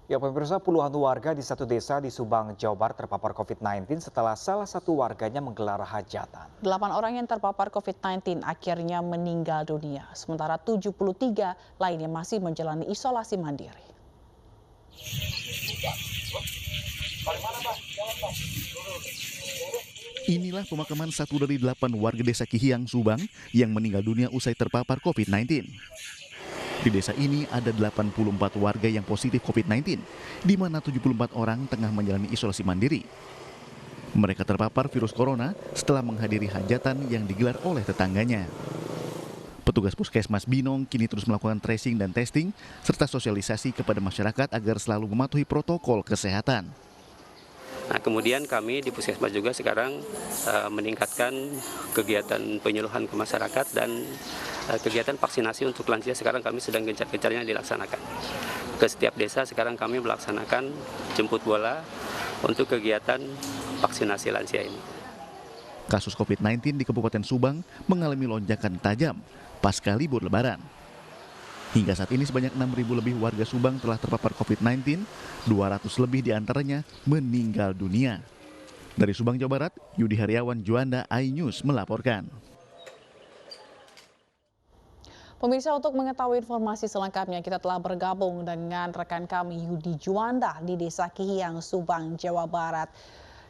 Ya pemirsa, puluhan warga di satu desa di Subang, Jawa Barat terpapar COVID-19 setelah salah satu warganya menggelar hajatan. 8 orang yang terpapar COVID-19 akhirnya meninggal dunia, sementara 73 lainnya masih menjalani isolasi mandiri. Inilah pemakaman satu dari 8 warga desa Kihiang, Subang yang meninggal dunia usai terpapar COVID-19. Di desa ini ada 84 warga yang positif COVID-19, di mana 74 orang tengah menjalani isolasi mandiri. Mereka terpapar virus corona setelah menghadiri hajatan yang digelar oleh tetangganya. Petugas Puskesmas Binong kini terus melakukan tracing dan testing, serta sosialisasi kepada masyarakat agar selalu mematuhi protokol kesehatan. Nah, kemudian kami di Puskesmas juga sekarang meningkatkan kegiatan penyuluhan ke masyarakat dan kegiatan vaksinasi untuk lansia sekarang kami sedang gencar-gencarnya dilaksanakan. Ke setiap desa sekarang kami melaksanakan jemput bola untuk kegiatan vaksinasi lansia ini. Kasus COVID-19 di Kabupaten Subang mengalami lonjakan tajam pasca libur Lebaran. Hingga saat ini sebanyak 6.000 lebih warga Subang telah terpapar COVID-19, 200 lebih diantaranya meninggal dunia. Dari Subang, Jawa Barat, Yudi Haryawan Juanda, iNews melaporkan. Pemirsa, untuk mengetahui informasi selengkapnya kita telah bergabung dengan rekan kami Yudi Juanda di Desa Kihiang, Subang, Jawa Barat.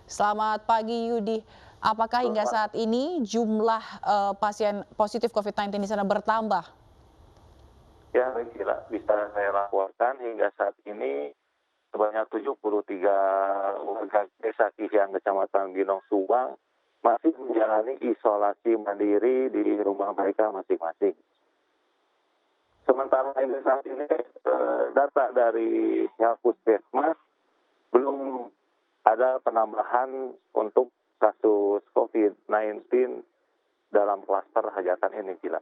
Selamat pagi Yudi, apakah hingga saat ini jumlah pasien positif COVID-19 di sana bertambah? Ya, Gila, bisa saya laporkan hingga saat ini sebanyak 73 warga desa Kihiang, Kecamatan Binong, Subang masih menjalani isolasi mandiri di rumah mereka masing-masing. Sementara hingga saat ini data dari pihak Puskesmas belum ada penambahan untuk kasus COVID-19 dalam klaster hajatan ini, Gila.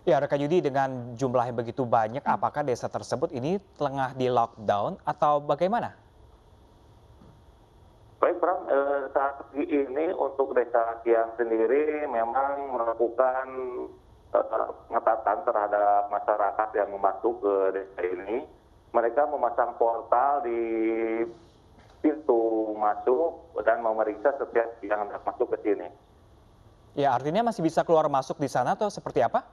Ya rekan Yudi, dengan jumlah yang begitu banyak, apakah desa tersebut ini tengah di lockdown atau bagaimana? Baik, Bram, saat ini untuk desa Kiang sendiri memang melakukan pengetatan terhadap masyarakat yang masuk ke desa ini. Mereka memasang portal di pintu masuk dan memeriksa setiap yang hendak masuk ke sini. Ya artinya masih bisa keluar masuk di sana atau seperti apa?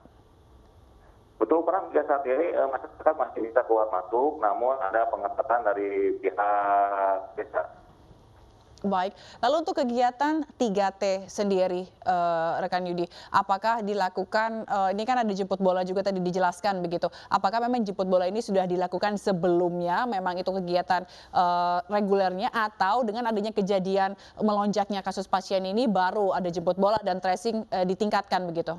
Betul, Bram, hingga saat ini masyarakat masih bisa keluar masuk, namun ada pengetatan dari pihak desa. Baik, lalu untuk kegiatan 3T sendiri, rekan Yudi, apakah dilakukan, ini kan ada jemput bola juga tadi dijelaskan begitu, apakah memang jemput bola ini sudah dilakukan sebelumnya, memang itu kegiatan regulernya, atau dengan adanya kejadian melonjaknya kasus pasien ini baru ada jemput bola dan tracing ditingkatkan begitu?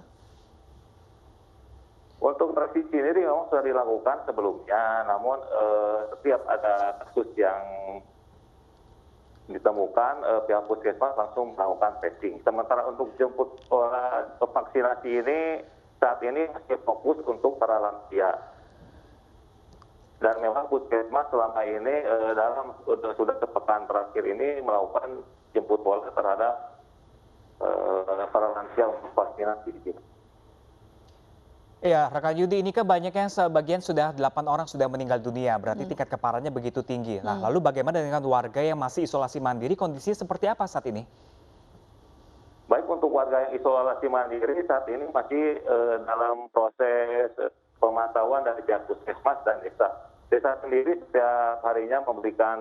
Untuk tracing sendiri memang sudah dilakukan sebelumnya, namun setiap ada kasus yang ditemukan, pihak Puskesmas langsung melakukan tracing. Sementara untuk jemput vaksinasi ini saat ini masih fokus untuk para lansia. Dan memang Puskesmas selama ini dalam sudah sepekan terakhir ini melakukan jemput bola terhadap para lansia untuk vaksinasi. Ya rekan Yudi, ini kan banyak yang sebagian sudah 8 orang sudah meninggal dunia, berarti tingkat keparahannya begitu tinggi. Nah lalu bagaimana dengan warga yang masih isolasi mandiri, kondisinya seperti apa saat ini? Baik, untuk warga yang isolasi mandiri saat ini masih dalam proses pemantauan dari pihak Puskesmas dan desa. Desa sendiri setiap harinya memberikan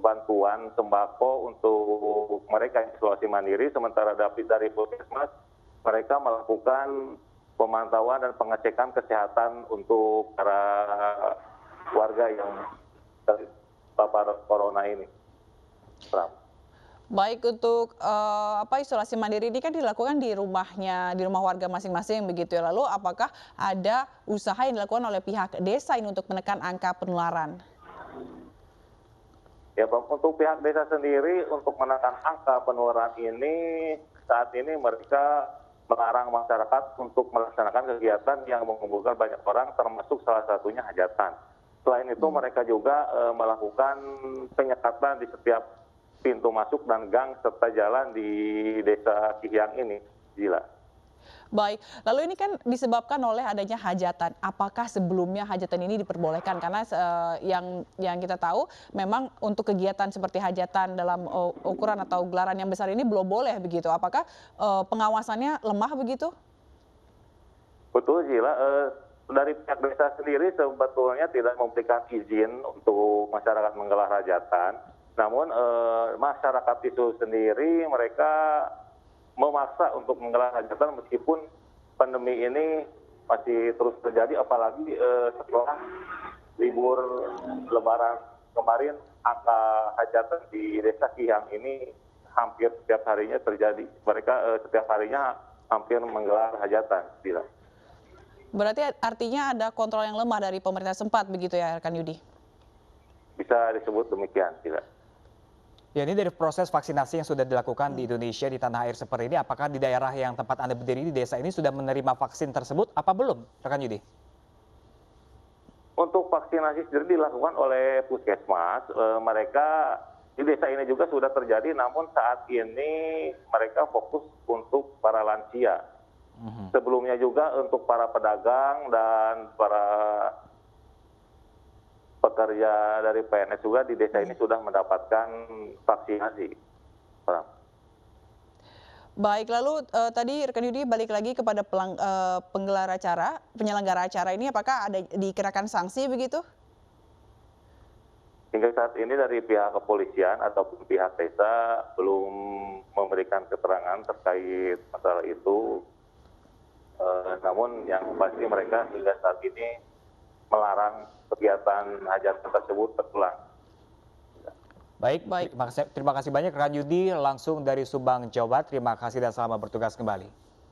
bantuan sembako untuk mereka yang isolasi mandiri, sementara dari Puskesmas mereka melakukan pemantauan dan pengecekan kesehatan untuk para warga yang terpapar corona ini. Baik, untuk isolasi mandiri ini kan dilakukan di rumahnya, di rumah warga masing-masing begitu ya. Lalu apakah ada usaha yang dilakukan oleh pihak desa ini untuk menekan angka penularan? Ya, untuk pihak desa sendiri untuk menekan angka penularan ini saat ini mereka melarang masyarakat untuk melaksanakan kegiatan yang mengumpulkan banyak orang, termasuk salah satunya hajatan. Selain itu mereka juga melakukan penyekatan di setiap pintu masuk dan gang serta jalan di desa Kihiang ini, Gila. Baik, lalu ini kan disebabkan oleh adanya hajatan. Apakah sebelumnya hajatan ini diperbolehkan? Karena yang kita tahu memang untuk kegiatan seperti hajatan dalam ukuran atau gelaran yang besar ini belum boleh begitu. Apakah pengawasannya lemah begitu? Betul, Gila. Dari pihak desa sendiri sebetulnya tidak memberikan izin untuk masyarakat menggelar hajatan. Namun masyarakat itu sendiri mereka memaksa untuk menggelar hajatan meskipun pandemi ini masih terus terjadi, apalagi setelah libur Lebaran kemarin angka hajatan di Desa Kihang ini hampir setiap harinya terjadi. Mereka setiap harinya hampir menggelar hajatan. Bila. Berarti artinya ada kontrol yang lemah dari pemerintah sempat begitu ya, rekan Yudi? Bisa disebut demikian. Bila. Ya, ini dari proses vaksinasi yang sudah dilakukan di Indonesia di tanah air seperti ini, apakah di daerah yang tempat Anda berdiri di desa ini sudah menerima vaksin tersebut apa belum, rekan Yudi? Untuk vaksinasi sendiri dilakukan oleh puskesmas. Mereka di desa ini juga sudah terjadi, namun saat ini mereka fokus untuk para lansia. Sebelumnya juga untuk para pedagang dan para pekerja dari PNS juga di desa ini sudah mendapatkan vaksinasi. Baik, lalu tadi rekan Yudi balik lagi kepada penyelenggara acara ini, apakah ada dikenakan sanksi begitu? Hingga saat ini dari pihak kepolisian ataupun pihak desa belum memberikan keterangan terkait masalah itu. Namun yang pasti mereka hingga saat ini melarang kegiatan hajatan tersebut terulang. Baik. Terima kasih banyak rekan Yudi langsung dari Subang, Jawa Barat. Terima kasih dan selamat bertugas kembali.